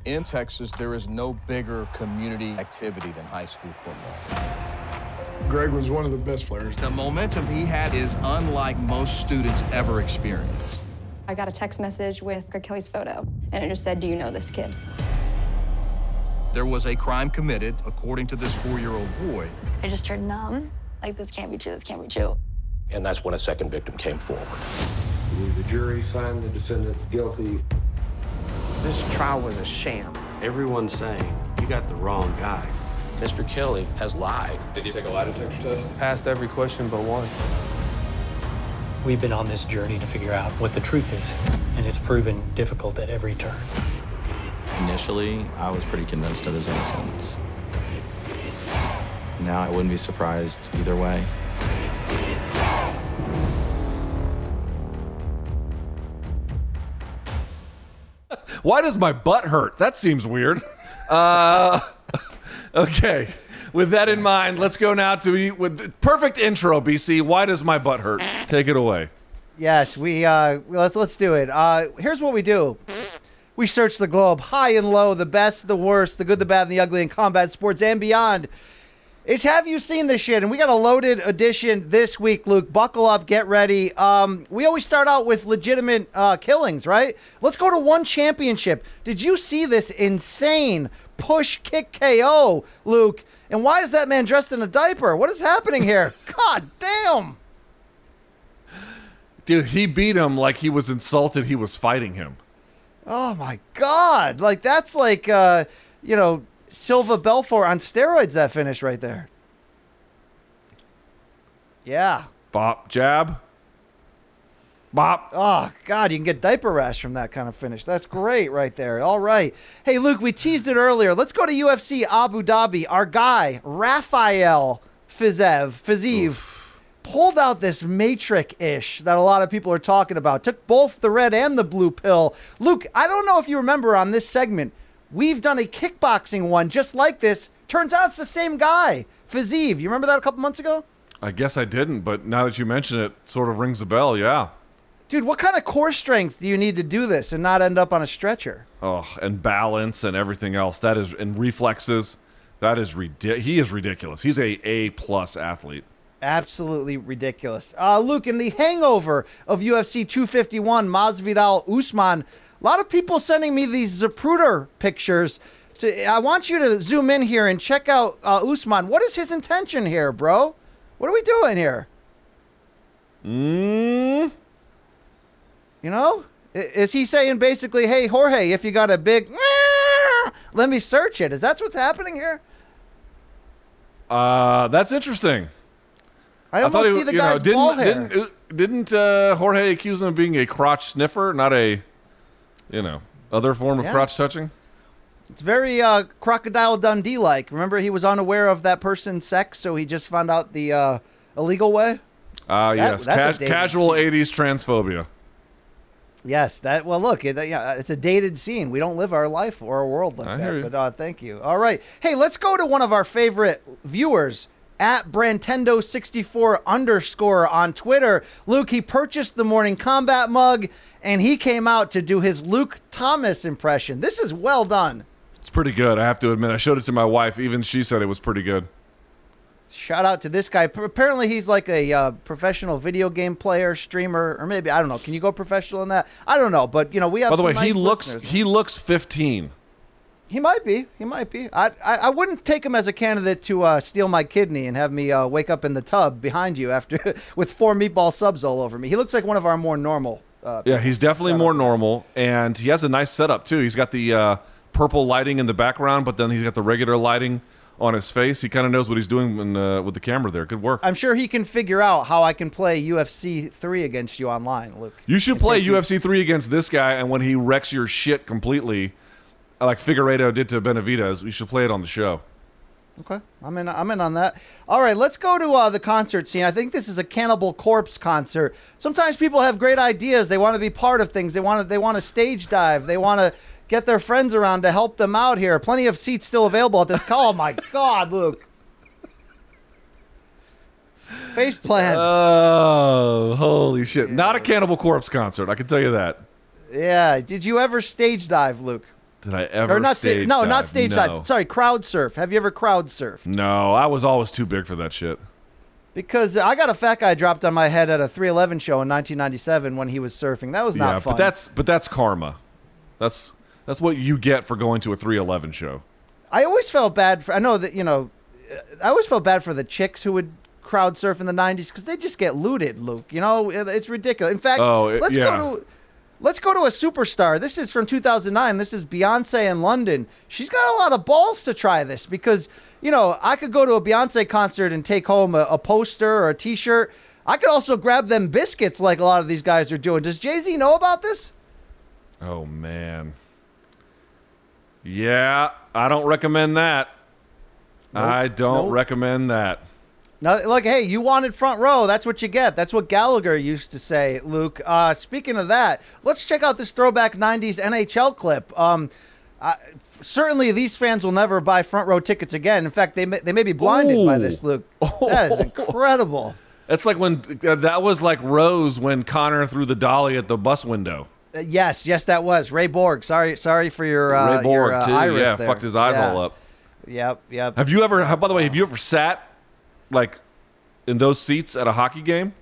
In Texas, there is no bigger community activity than high school football. Greg was one of the best players. The momentum he had is unlike most students ever experience. I got a text message with Greg Kelly's photo, and it just said, "Do you know this kid?" There was a crime committed, according to this 4-year-old boy. I just turned numb. Like, this can't be true, this can't be true. And that's when a second victim came forward. The jury found the defendant guilty. This trial was a sham. Everyone's saying you got the wrong guy. Mr. Kelly has lied. Did you take a lie detector test? Passed every question but one. We've been on this journey to figure out what the truth is, and it's proven difficult at every turn. Initially, I was pretty convinced of his innocence. Now I wouldn't be surprised either way. Why does my butt hurt? That seems weird. Okay. With that in mind, let's go now to with perfect intro, BC. Why does my butt hurt? Take it away. Yes, let's do it. Here's what we do. We search the globe, high and low, the best, the worst, the good, the bad, and the ugly in combat sports and beyond. It's have you seen this shit? And we got a loaded edition this week, Luke. Buckle up, get ready. We always start out with legitimate killings, right? Let's go to one championship. Did you see this insane push kick KO, Luke? And why is that man dressed in a diaper? What is happening here? God damn. Dude, he beat him like he was insulted he was fighting him. Oh, my God. Like, that's like, Silva Belfort on steroids, that finish right there. Yeah. Bop, jab. Bop. Oh, God, you can get diaper rash from that kind of finish. That's great right there. All right. Hey, Luke, we teased it earlier. Let's go to UFC Abu Dhabi. Our guy, Rafael Fiziev, pulled out this matrix-ish that a lot of people are talking about. Took both the red and the blue pill. Luke, I don't know if you remember on this segment, we've done a kickboxing one just like this. Turns out it's the same guy, Fiziev. You remember that a couple months ago? I guess I didn't, but now that you mention it, sort of rings a bell, yeah. Dude, what kind of core strength do you need to do this and not end up on a stretcher? Oh, and balance and everything else. That is, and reflexes. That is he is ridiculous. He's a A+ athlete. Absolutely ridiculous. Luke, in the hangover of UFC 251, Masvidal Usman, a lot of people sending me these Zapruder pictures. So I want you to zoom in here and check out Usman. What is his intention here, bro? What are we doing here? You know? Is he saying basically, hey, Jorge, if you got a big, let me search it. Is that what's happening here? That's interesting. I almost see the guy's ball hair. Didn't Jorge accuse him of being a crotch sniffer, not a, other form of crotch touching? It's very Crocodile Dundee-like. Remember, he was unaware of that person's sex, so he just found out the illegal way? Yes. Casual 80s transphobia. Yes. Well, look, it's a dated scene. We don't live our life or our world like that. But thank you. All right. Hey, let's go to one of our favorite viewers, at Brantendo64_ on Twitter. Luke, he purchased the Morning Kombat mug, and he came out to do his Luke Thomas impression. This is well done. It's pretty good, I have to admit. I showed it to my wife. Even she said it was pretty good. Shout out to this guy. Apparently, he's like a professional video game player, streamer, or maybe, I don't know. Can you go professional in that? I don't know, but, we have By the way, nice he looks 15. He might be. I wouldn't take him as a candidate to steal my kidney and have me wake up in the tub behind you after with 4 meatball subs all over me. He looks like one of our more normal. Yeah, he's definitely more normal, and he has a nice setup too. He's got the purple lighting in the background, but then he's got the regular lighting on his face. He kind of knows what he's doing with the camera there. Good work. I'm sure he can figure out how I can play UFC 3 against you online, Luke. You should play UFC 3 against this guy, and when he wrecks your shit completely, like Figueiredo did to Benavidez, we should play it on the show. Okay, I'm in on that. All right, let's go to the concert scene. I think this is a Cannibal Corpse concert. Sometimes people have great ideas. They want to be part of things. They want to stage dive. They want to get their friends around to help them out here. Plenty of seats still available at this call. Oh my God, Luke. Face plant. Oh, holy shit. Not a Cannibal Corpse concert, I can tell you that. Yeah, did you ever stage dive, Luke? Did I ever Or not stage no, dive? not stage No. dive. Sorry, crowd surf. Have you ever crowd surfed? No, I was always too big for that shit. Because I got a fat guy dropped on my head at a 311 show in 1997 when he was surfing. That was not fun. but that's karma. That's what you get for going to a 311 show. I always felt bad for. I know that I always felt bad for the chicks who would crowd surf in the 90s because they just get looted, Luke. It's ridiculous. In fact, let's go to a superstar. This is from 2009. This is Beyonce in London. She's got a lot of balls to try this because, I could go to a Beyonce concert and take home a poster or a T-shirt. I could also grab them biscuits like a lot of these guys are doing. Does Jay-Z know about this? Oh, man. Yeah, I don't recommend that. Nope. I don't recommend that. Now, hey, you wanted front row. That's what you get. That's what Gallagher used to say, Luke. Speaking of that, let's check out this throwback 90s NHL clip. Certainly, these fans will never buy front row tickets again. In fact, they may be blinded by this, Luke. That is incredible. It's like when that was like Rose when Connor threw the dolly at the bus window. Yes, that was Ray Borg. Sorry for your Ray Borg your, too. iris Yeah, there. fucked his eyes all up. Yep. Have you ever? By the way, have you ever sat like in those seats at a hockey game?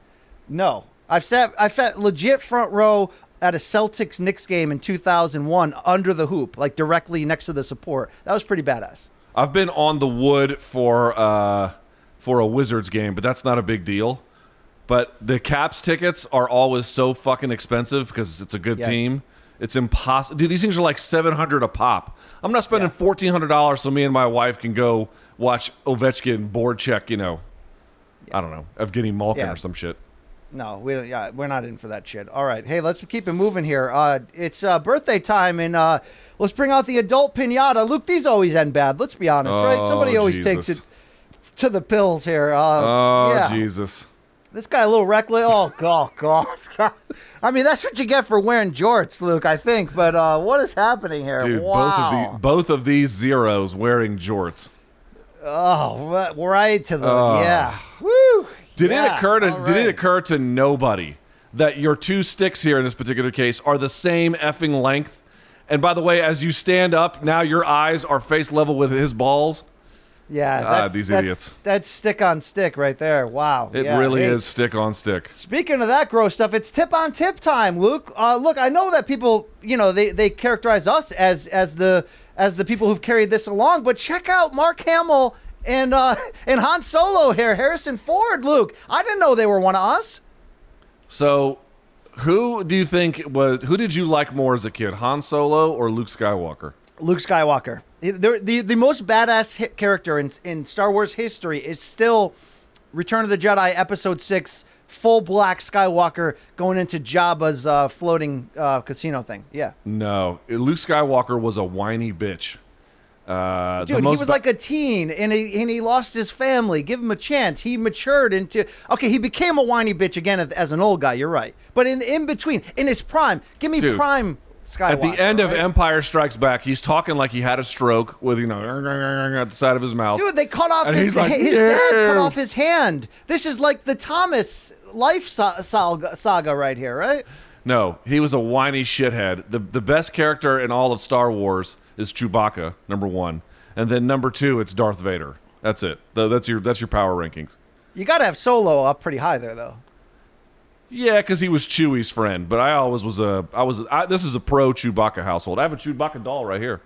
No, I've sat legit front row at a Celtics-Knicks game in 2001 under the hoop, like directly next to the support. That was pretty badass. I've been on the wood for a Wizards game, but that's not a big deal. But the Caps tickets are always so fucking expensive because it's a good team. It's impossible. Dude, these things are like $700 a pop. I'm not spending $1,400 so me and my wife can go watch Ovechkin board check, I don't know, Evgeny Malkin or some shit. No, we're not in for that shit. All right. Hey, let's keep it moving here. It's birthday time, and let's bring out the adult pinata. Luke, these always end bad. Let's be honest, right? Somebody always takes it to the pills here. Jesus. This guy a little reckless. Oh, God. I mean, that's what you get for wearing jorts, Luke, I think. But what is happening here? Dude, wow. both of these zeros wearing jorts. Oh, right to the yeah. Woo. Did it occur to nobody that your two sticks here in this particular case are the same effing length? And by the way, as you stand up, now your eyes are face level with his balls. Yeah, these idiots. That's stick on stick right there. Wow. It really is stick on stick. Speaking of that gross stuff, it's tip on tip time, Luke. Look, I know that people, they characterize us as the people who've carried this along, but check out Mark Hamill and Han Solo here, Harrison Ford, Luke. I didn't know they were one of us. So, who did you like more as a kid, Han Solo or Luke Skywalker? Luke Skywalker. The most badass character in Star Wars history is still Return of the Jedi Episode 6, full black Skywalker going into Jabba's floating casino thing. Yeah. No, Luke Skywalker was a whiny bitch. Dude, he was like a teen, and he lost his family. Give him a chance. He matured into... Okay, he became a whiny bitch again as an old guy, you're right. But in between, in his prime, give me prime Skywalker. At the end of Empire Strikes Back, he's talking like he had a stroke with, at the side of his mouth. Dude, they cut off his dad cut off his hand. This is like the Thomas life saga right here, right? No, he was a whiny shithead. The best character in all of Star Wars is Chewbacca, number 1. And then number 2, it's Darth Vader. That's it. That's your power rankings. You got to have Solo up pretty high there, though. Yeah, because he was Chewie's friend. But I always was this is a pro Chewbacca household. I have a Chewbacca doll right here.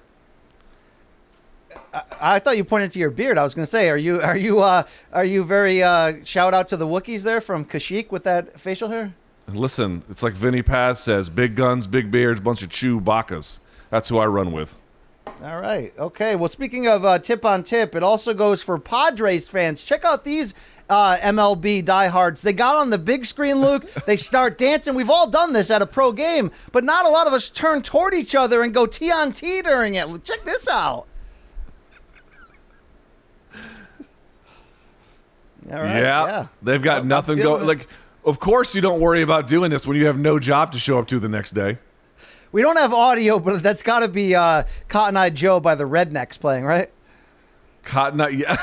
I thought you pointed to your beard. I was going to say, are you very shout out to the Wookiees there from Kashyyyk with that facial hair? Listen, it's like Vinny Paz says, big guns, big beards, bunch of Chewbaccas. That's who I run with. All right. Okay. Well, speaking of tip on tip, it also goes for Padres fans. Check out these MLB diehards. They got on the big screen, Luke. They start dancing. We've all done this at a pro game, but not a lot of us turn toward each other and go T on T during it. Check this out. All right. Yeah. They've got nothing going. Like, of course you don't worry about doing this when you have no job to show up to the next day. We don't have audio, but that's got to be Cotton Eye Joe by the Rednecks playing, right? Cotton Eye, yeah.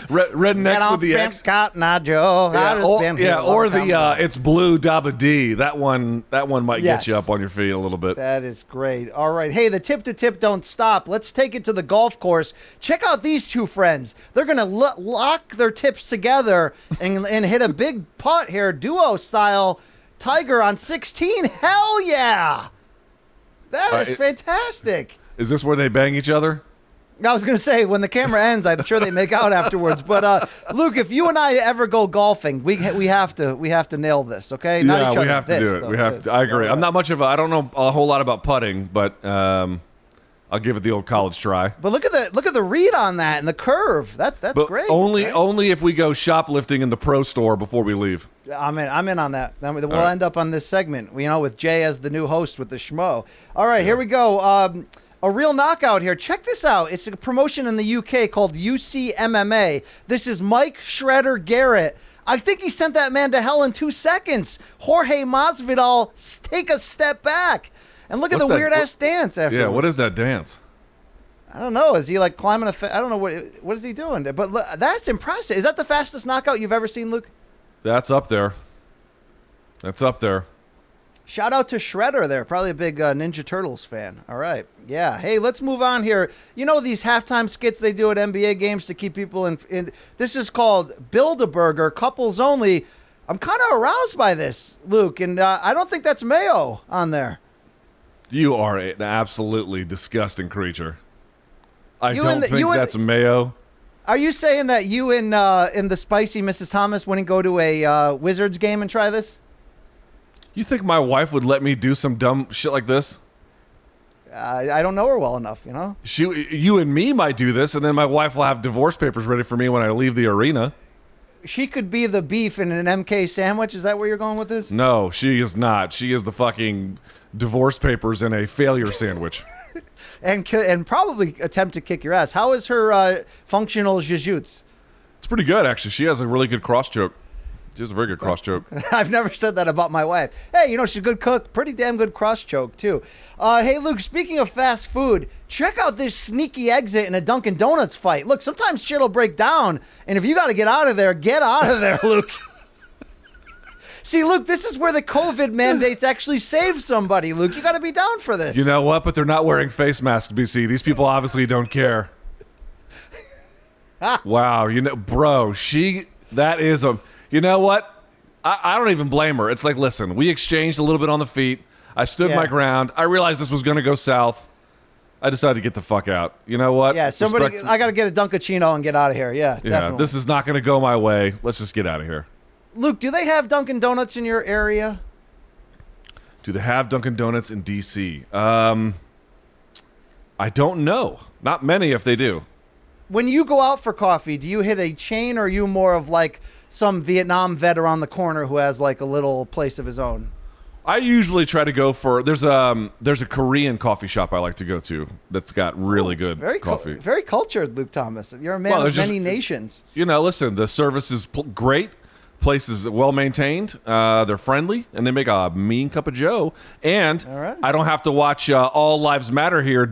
Rednecks with the X. Cotton Eye Joe. Or the it's blue Dabba D. That one might get you up on your feet a little bit. That is great. All right. Hey, the tip to tip don't stop. Let's take it to the golf course. Check out these two friends. They're going to lock their tips together and hit a big putt here, duo style. Tiger on 16. Hell yeah. That is fantastic. Is this where they bang each other? I was going to say, when the camera ends, I'm sure they make out afterwards. But Luke, if you and I ever go golfing, we have to nail this, okay? Not each other. We have to do it. Though, we have to. I agree. I'm not much of I don't know a whole lot about putting, but I'll give it the old college try. But look at the read on that and the curve. That's great. Only if we go shoplifting in the pro store before we leave. I'm in on that. We'll end up on this segment, with Jay as the new host with the schmo. All right, here we go. A real knockout here. Check this out. It's a promotion in the UK called UC MMA. This is Mike Shredder Garrett. I think he sent that man to hell in 2 seconds. Jorge Masvidal, take a step back. And look at the weird-ass dance after. Yeah, what is that dance? I don't know. Is he like climbing I don't know. What is he doing? But look, that's impressive. Is that the fastest knockout you've ever seen, Luke? That's up there. Shout out to Shredder there. Probably a big Ninja Turtles fan. All right. Yeah. Hey, let's move on here. These halftime skits they do at NBA games to keep people in this is called Build-A-Burger, couples only. I'm kind of aroused by this, Luke, and I don't think that's mayo on there. You are an absolutely disgusting creature. I don't think that's mayo. Are you saying that you in the spicy Mrs. Thomas wouldn't go to a Wizards game and try this? You think my wife would let me do some dumb shit like this? I don't know her well enough, You and me might do this, and then my wife will have divorce papers ready for me when I leave the arena. She could be the beef in an MK sandwich. Is that where you're going with this? No, she is not. She is the fucking divorce papers in a failure sandwich. and probably attempt to kick your ass. How is her functional jiu-jitsu? It's pretty good, actually. She has a really good cross choke. She has a very good cross choke. I've never said that about my wife. Hey, she's a good cook. Pretty damn good cross choke, too. Hey, Luke, speaking of fast food, check out this sneaky exit in a Dunkin' Donuts fight. Look, sometimes shit will break down, and if you got to get out of there, Luke. See, Luke, this is where the COVID mandates actually save somebody, Luke. You got to be down for this. You know what? But they're not wearing face masks, BC. These people obviously don't care. Wow. Bro, that is a... You know what? I don't even blame her. It's like, listen, we exchanged a little bit on the feet. I stood my ground. I realized this was going to go south. I decided to get the fuck out. You know what? Yeah, I got to get a Dunkaccino and get out of here. Yeah, definitely. This is not going to go my way. Let's just get out of here. Luke, do they have Dunkin' Donuts in your area? Do they have Dunkin' Donuts in D.C.? I don't know. Not many if they do. When you go out for coffee, do you hit a chain or are you more of like some Vietnam vet around the corner who has like a little place of his own? I usually try to go for there's a Korean coffee shop I like to go to that's got really good coffee. Very cultured, Luke Thomas. You're a man of many nations. Listen, the service is great. Place is well maintained. They're friendly, and they make a mean cup of joe. And I don't have to watch All Lives Matter here.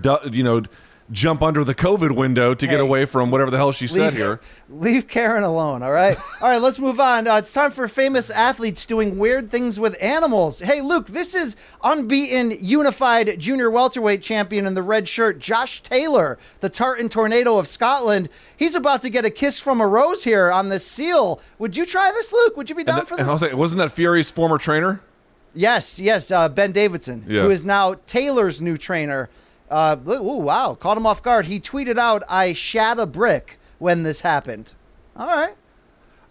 Jump under the COVID window to get away from whatever the hell she said here. Leave Karen alone, all right? All right, let's move on. It's time for famous athletes doing weird things with animals. Hey, Luke, this is unbeaten unified junior welterweight champion in the red shirt, Josh Taylor, the Tartan Tornado of Scotland. He's about to get a kiss from a rose here on this seal. Would you try this, Luke? Would you be down for this? I was like, wasn't that Fury's former trainer? Yes, Ben Davidson, who is now Taylor's new trainer. Wow, caught him off guard. He tweeted out, "I shat a brick when this happened." All right.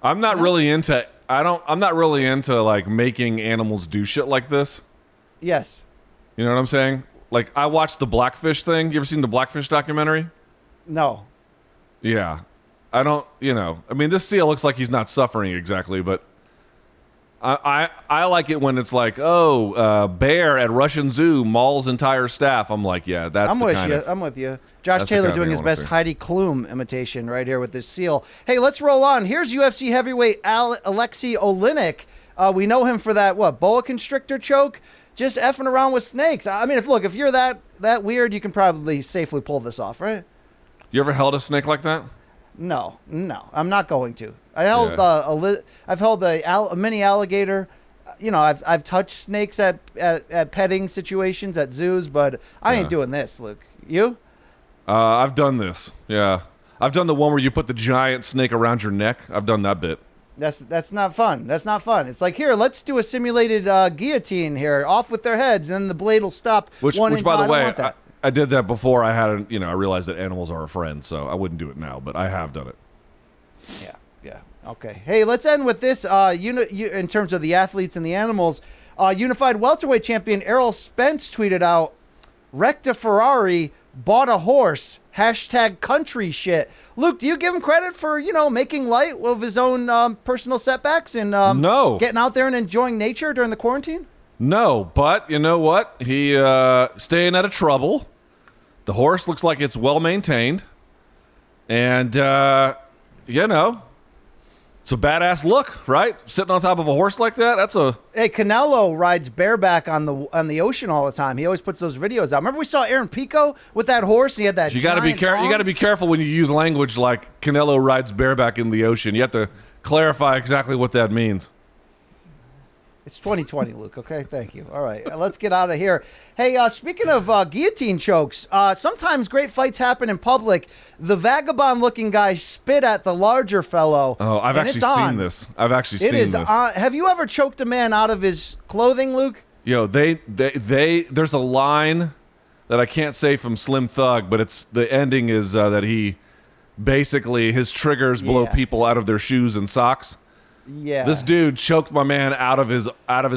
I'm not really into like making animals do shit like this. Yes. You know what I'm saying? Like I watched the Blackfish thing. You ever seen the Blackfish documentary? No. Yeah. I don't, I mean, this seal looks like he's not suffering exactly, but I like it when it's like, bear at Russian zoo mauls entire staff. I'm like, yeah, that's I'm with you. Josh Taylor doing his best Heidi Klum imitation right here with this seal. Hey, let's roll on. Here's UFC heavyweight Alexei Oleinik. We know him for that, boa constrictor choke? Just effing around with snakes. I mean, if you're that weird, you can probably safely pull this off, right? You ever held a snake like that? No, I'm not going to. I held Yeah. I've held a mini alligator. You know, I've touched snakes at petting situations at zoos, but I ain't doing this, Luke. You? I've done this. Yeah, I've done the one where you put the giant snake around your neck. I've done that bit. That's not fun. That's not fun. It's like, here, let's do a simulated guillotine here. Off with their heads, and the blade will stop. Which one by inch. the I don't way, want that. I did that before. I realized that animals are a friend, so I wouldn't do it now, but I have done it. Yeah. Okay. Hey, let's end with this. In terms of the athletes and the animals, unified welterweight champion Errol Spence tweeted out, "Wrecked a Ferrari, bought a horse. #country shit." Luke, do you give him credit for making light of his own personal setbacks and No. getting out there and enjoying nature during the quarantine? No, but you know what? He staying out of trouble. The horse looks like it's well maintained, and it's a badass look, right? Sitting on top of a horse like that. Hey, Canelo rides bareback on the ocean all the time. He always puts those videos out. Remember we saw Aaron Pico with that horse? He had that. You got to be careful. You got to be careful when you use language like Canelo rides bareback in the ocean. You have to clarify exactly what that means. It's 2020, Luke. Okay, thank you. All right, let's get out of here. Hey, speaking of guillotine chokes, sometimes great fights happen in public. The vagabond-looking guy spit at the larger fellow. Oh, I've actually seen this. It is. Have you ever choked a man out of his clothing, Luke? Yo, there's a line that I can't say from Slim Thug, but the ending is that he basically his triggers blow people out of their shoes and socks. Yeah. This dude choked my man out of his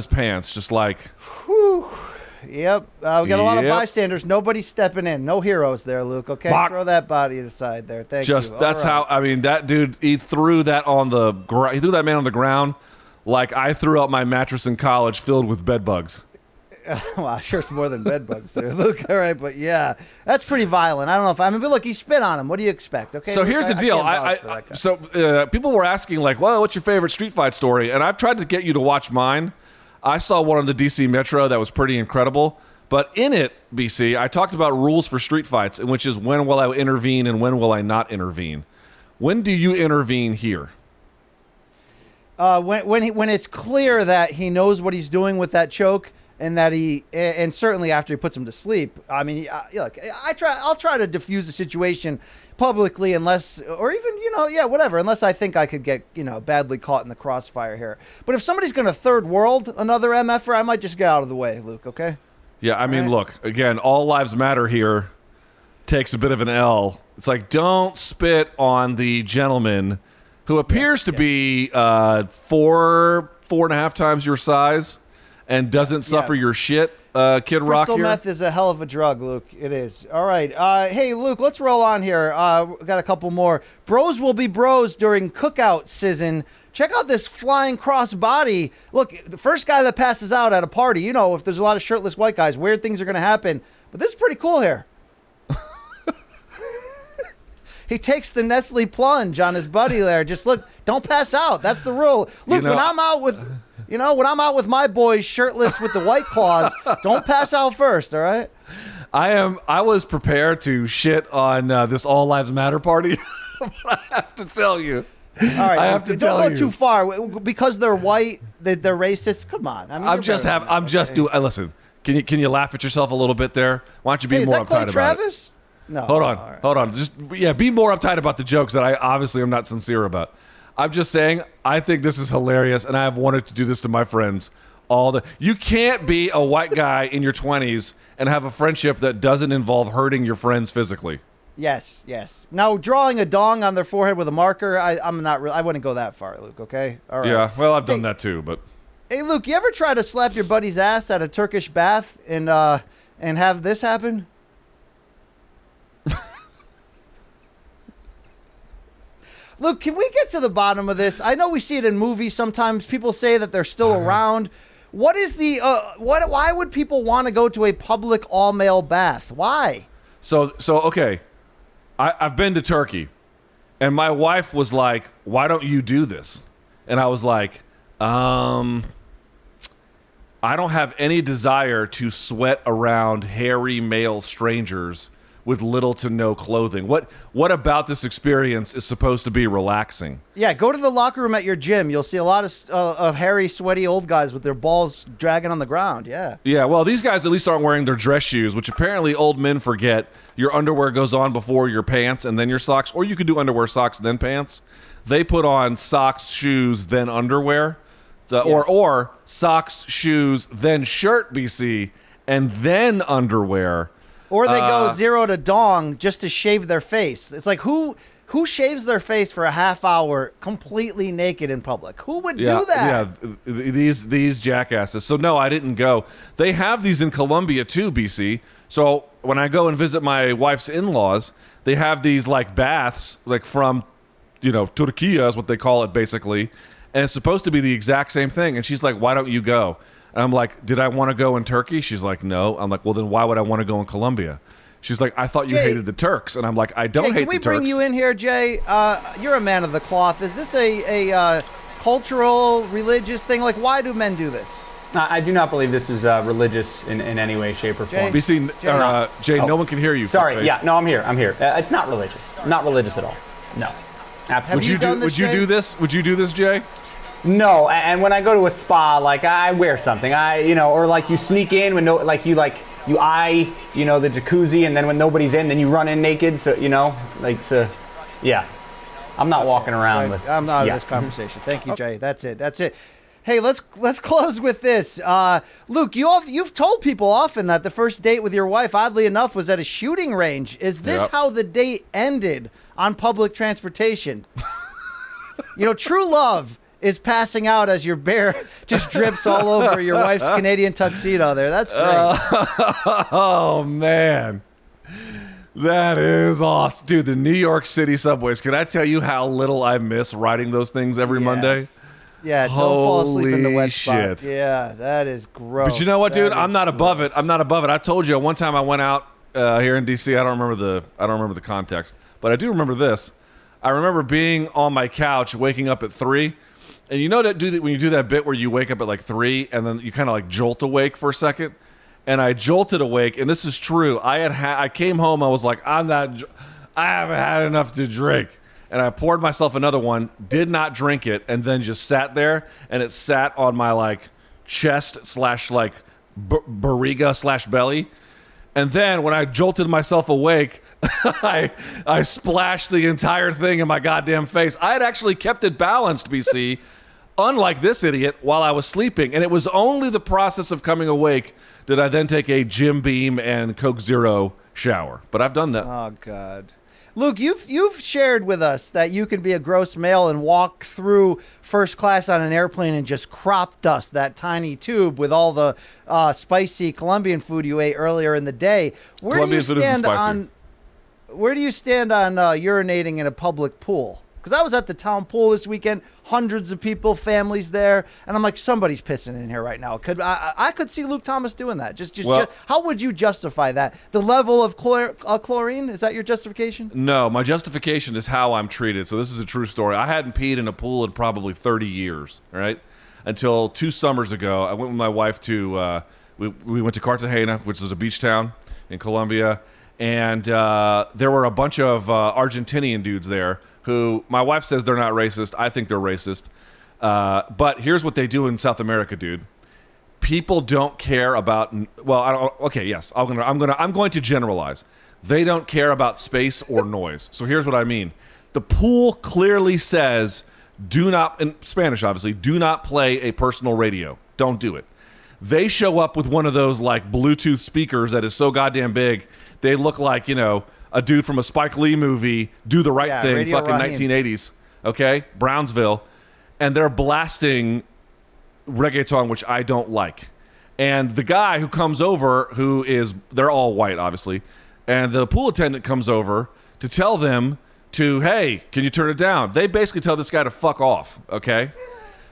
pants, just like. Whew. Yep. We got a lot of bystanders. Nobody's stepping in. No heroes there, Luke. Okay, throw that body aside there. Thank you. That's how. I mean, that dude. He threw that on the. He threw that man on the ground, like I threw out my mattress in college, filled with bed bugs. Well, sure, it's more than bed bugs there, Luke. All right, but yeah, that's pretty violent. I don't know but look, he spit on him. What do you expect? Okay. So Luke, here's the deal. People were asking like, "Well, what's your favorite street fight story?" And I've tried to get you to watch mine. I saw one on the DC Metro that was pretty incredible. But in it, BC, I talked about rules for street fights, which is when will I intervene and when will I not intervene. When do you intervene here? When it's clear that he knows what he's doing with that choke. And and certainly after he puts him to sleep. I mean, look, I'll try to diffuse the situation publicly unless I think I could get, badly caught in the crossfire here. But if somebody's going to third world another MFer, I might just get out of the way, Luke, okay? Yeah, I mean, look, again, all lives matter here takes a bit of an L. It's like, don't spit on the gentleman who appears to be 4.5 times your size. And doesn't suffer your shit, Kid Rock here? Crystal meth is a hell of a drug, Luke. It is. All right. Hey, Luke, let's roll on here. We got a couple more. Bros will be bros during cookout season. Check out this flying cross body. Look, the first guy that passes out at a party, if there's a lot of shirtless white guys, weird things are going to happen. But this is pretty cool here. He takes the Nestle plunge on his buddy there. Just look, don't pass out. That's the rule. Luke, when I'm out with my boys shirtless with the White Claws, don't pass out first, all right? I was prepared to shit on this All Lives Matter party, but I have to tell you. All right, don't go too far because they're white. They're racist. Come on, I mean, Listen, can you laugh at yourself a little bit there? Why don't you be more uptight about it? No. Hold on. Just be more uptight about the jokes that I obviously am not sincere about. I'm just saying, I think this is hilarious, and I have wanted to do this to my friends You can't be a white guy in your 20s and have a friendship that doesn't involve hurting your friends physically. Yes. Now, drawing a dong on their forehead with a marker, I wouldn't go that far, Luke, okay? All right. Yeah, well, I've done that too, but... Hey, Luke, you ever try to slap your buddy's ass at a Turkish bath and have this happen? Luke, can we get to the bottom of this? I know we see it in movies sometimes. People say that they're still around. What is the why would people want to go to a public all-male bath? Why? So okay. I've been to Turkey, and my wife was like, "Why don't you do this?" And I was like, I don't have any desire to sweat around hairy male strangers with little to no clothing. What about this experience is supposed to be relaxing? Yeah, go to the locker room at your gym. You'll see a lot of hairy, sweaty old guys with their balls dragging on the ground. Yeah. Yeah, well, these guys at least aren't wearing their dress shoes, which apparently old men forget. Your underwear goes on before your pants and then your socks, or you could do underwear, socks, then pants. They put on socks, shoes, then underwear. So, Yes. or socks, shoes, then shirt, BC, and then underwear. Or they go zero to dong just to shave their face. It's like who shaves their face for a half hour completely naked in public? Who would do that? Yeah, these jackasses. So no, I didn't go. They have these in Colombia too, BC. So when I go and visit my wife's in-laws, they have these like baths, like from, Turquia is what they call it basically, and it's supposed to be the exact same thing. And she's like, "Why don't you go?" And I'm like, "Did I want to go in Turkey?" She's like, "No." I'm like, "Well, then why would I want to go in Colombia?" She's like, "I thought you Jay, hated the Turks." And I'm like, "I don't Jay, hate can we the Turks." bring you in here, Jay? You're a man of the cloth. Is this a cultural, religious thing? Like, why do men do this? I do not believe this is religious in any way, shape, or form. BC, Jay, no one can hear you. Sorry, yeah, no, I'm here. It's not religious. Not religious at all. No, absolutely. Would you do this? Would you do this, Jay? No, and when I go to a spa, like I wear something, or like you sneak in when you eye, the jacuzzi, and then when nobody's in, then you run in naked. So yeah, I'm not walking around with. I'm not in this conversation. Thank you, Jay. That's it. Hey, let's close with this. Luke, you've told people often that the first date with your wife, oddly enough, was at a shooting range. Is this how the date ended on public transportation? True love is passing out as your bear just drips all over your wife's Canadian tuxedo there. That's great. Oh, man. That is awesome. Dude, the New York City subways, can I tell you how little I miss riding those things every Monday? Yeah, don't fall asleep in the wet shit. spot. Yeah, that is gross. But you know what, dude? That I'm is not above gross. it. I'm not above it. I told you one time I went out here in DC. I don't remember the context, but I do remember this. I remember being on my couch, waking up at 3. And you know that when you do that bit where you wake up at like 3 and then you kind of like jolt awake for a second? And I jolted awake, and this is true. I came home, I was like, I haven't had enough to drink. And I poured myself another one, did not drink it, and then just sat there, and it sat on my like chest / like barriga / belly. And then when I jolted myself awake, I splashed the entire thing in my goddamn face. I had actually kept it balanced, BC, unlike this idiot, while I was sleeping. And it was only the process of coming awake did I then take a Jim Beam and Coke Zero shower. But I've done that. Oh, God. Luke, you've shared with us that you can be a gross male and walk through first class on an airplane and just crop dust that tiny tube with all the spicy Colombian food you ate earlier in the day. Where do you stand on urinating in a public pool? Because I was at the town pool this weekend, hundreds of people, families there, and I'm like, somebody's pissing in here right now. I could see Luke Thomas doing that. How would you justify that? The level of chlorine, is that your justification? No, my justification is how I'm treated. So this is a true story. I hadn't peed in a pool in probably 30 years, right? Until 2 summers ago, I went with my wife to, we went to Cartagena, which is a beach town in Colombia, and there were a bunch of Argentinian dudes there who my wife says they're not racist. I think they're racist. But here's what they do in South America, dude. People don't care about. Well, I don't. Okay, yes. I'm going to generalize. They don't care about space or noise. So here's what I mean. The pool clearly says, do not, in Spanish obviously, do not play a personal radio. Don't do it. They show up with one of those like Bluetooth speakers that is so goddamn big, they look like, a dude from a Spike Lee movie, Do the Right Thing, Radio fucking Raheem. 1980s, okay? Brownsville. And they're blasting reggaeton, which I don't like. And the guy who comes over, they're all white, obviously, and the pool attendant comes over to tell them hey, can you turn it down? They basically tell this guy to fuck off, okay?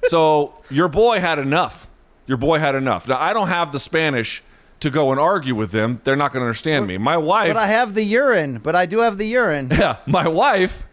So your boy had enough. Now, I don't have the Spanish to go and argue with them. They're not going to understand me. My wife... But I have the urine. But I do have the urine. Yeah, my wife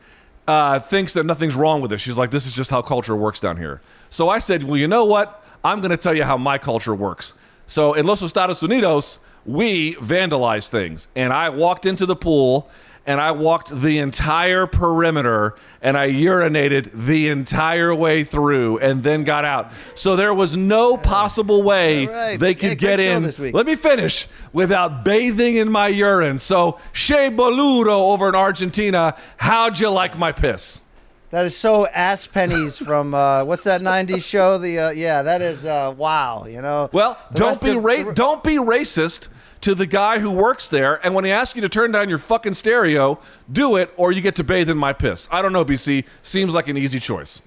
thinks that nothing's wrong with this. She's like, this is just how culture works down here. So I said, well, you know what? I'm going to tell you how my culture works. So in Los Estados Unidos, we vandalized things. And I walked into the pool and I walked the entire perimeter and I urinated the entire way through and then got out. So there was no possible way they could get in. Let me finish without bathing in my urine. So, Shea Boludo over in Argentina, how'd you like my piss? That is so ass pennies from what's that '90s show? Yeah, that is wow. You know. Well, don't be racist to the guy who works there, and when he asks you to turn down your fucking stereo, do it, or you get to bathe in my piss. I don't know, BC. Seems like an easy choice.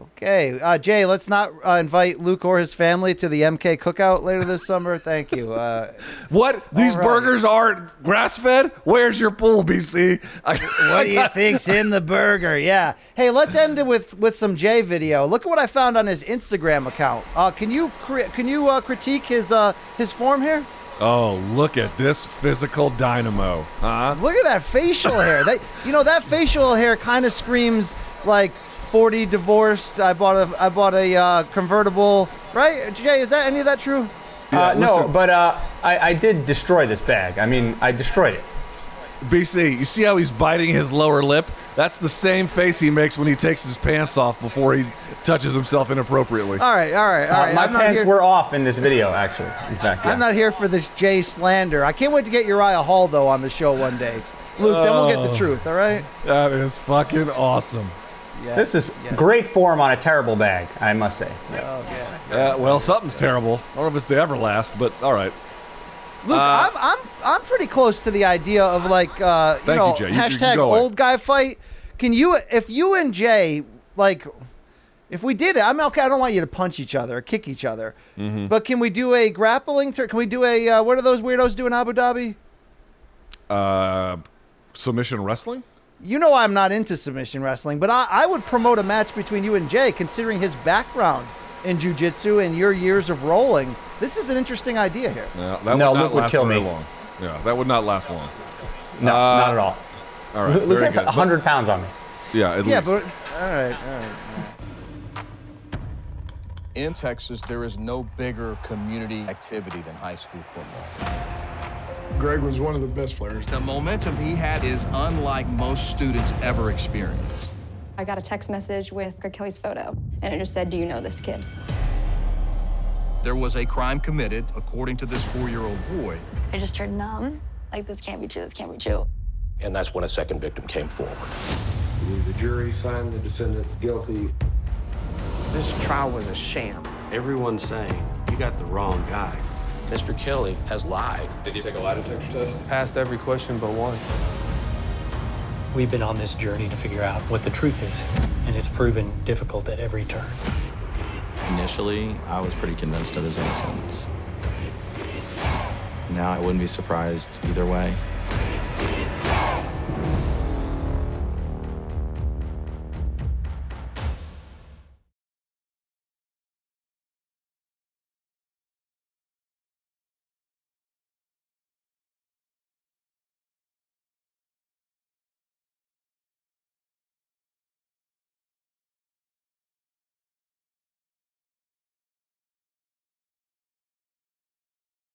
Okay, Jay, let's not invite Luke or his family to the MK cookout later this summer. Thank you. What? These burgers aren't grass-fed? Where's your pool, BC? What do you think's in the burger? Yeah. Hey, let's end it with some Jay video. Look at what I found on his Instagram account. Can you critique his form here? Oh, look at this physical dynamo, huh? Look at that facial hair. That facial hair kind of screams like 40 divorced. I bought a convertible. Right, Jay? Is that any of that true? Yeah, no, but I did destroy this bag. I mean, I destroyed it. BC, you see how he's biting his lower lip? That's the same face he makes when he takes his pants off before he touches himself inappropriately. All right. My pants were off in this video, actually. In fact, yeah. I'm not here for this Jay slander. I can't wait to get Uriah Hall, though, on the show one day. Luke, then we'll get the truth, all right? That is fucking awesome. Yeah. This is great form on a terrible bag, I must say. Yeah. Well, something's terrible. I don't know if it's the Everlast, but all right. Luke, I'm pretty close to the idea of like hashtag old guy fight. Can you, if you and Jay, like, if we did it, I'm okay. I don't want you to punch each other or kick each other, but can we do a grappling? Can we do a what do those weirdos do in Abu Dhabi? Submission wrestling. You know I'm not into submission wrestling, but I would promote a match between you and Jay, considering his background in jiu-jitsu and your years of rolling. This is an interesting idea here. Yeah, that would not last very long. Yeah, that would not last long. No, not at all. All right, Luke has 100 pounds on me. Yeah, at least. Yeah, but all right. In Texas, there is no bigger community activity than high school football. Greg was one of the best players. The momentum he had is unlike most students ever experience. I got a text message with Greg Kelly's photo, and it just said, "Do you know this kid?" There was a crime committed, according to this 4-year-old boy. I just turned numb. Like, this can't be true, this can't be true. And that's when a second victim came forward. The jury found the defendant guilty. This trial was a sham. Everyone's saying you got the wrong guy. Mr. Kelly has lied. Did you take a lie detector test? Passed every question but one. We've been on this journey to figure out what the truth is, and it's proven difficult at every turn. Initially, I was pretty convinced of his innocence. Now I wouldn't be surprised either way.